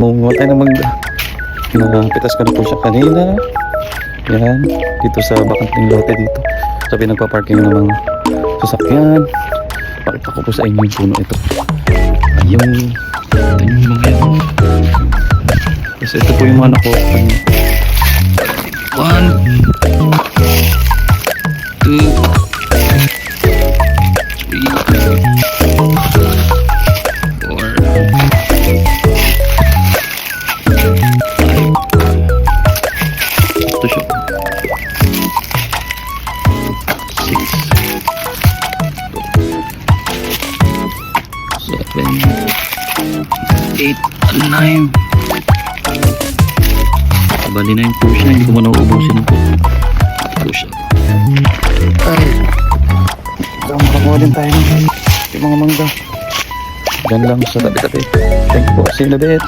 Mumuha tayo ng mangga. Napitas ko na po siya kanina. Yan, dito sa bakanting lote dito. Sa pinagpa-parking ng mga sasakyan. Pakita ko po sa inyo yung puno ito. Ayun. Ito yung mga yan. Kasi ito po yung mga nakuha. 8, 9. Bali na yung po siya. Hindi ko man nauubusin po. Po siya. Ay. Makakuha din tayo ng mga mangga. Diyan lang sa tabi-tabi. Thank you po. See you in a bit.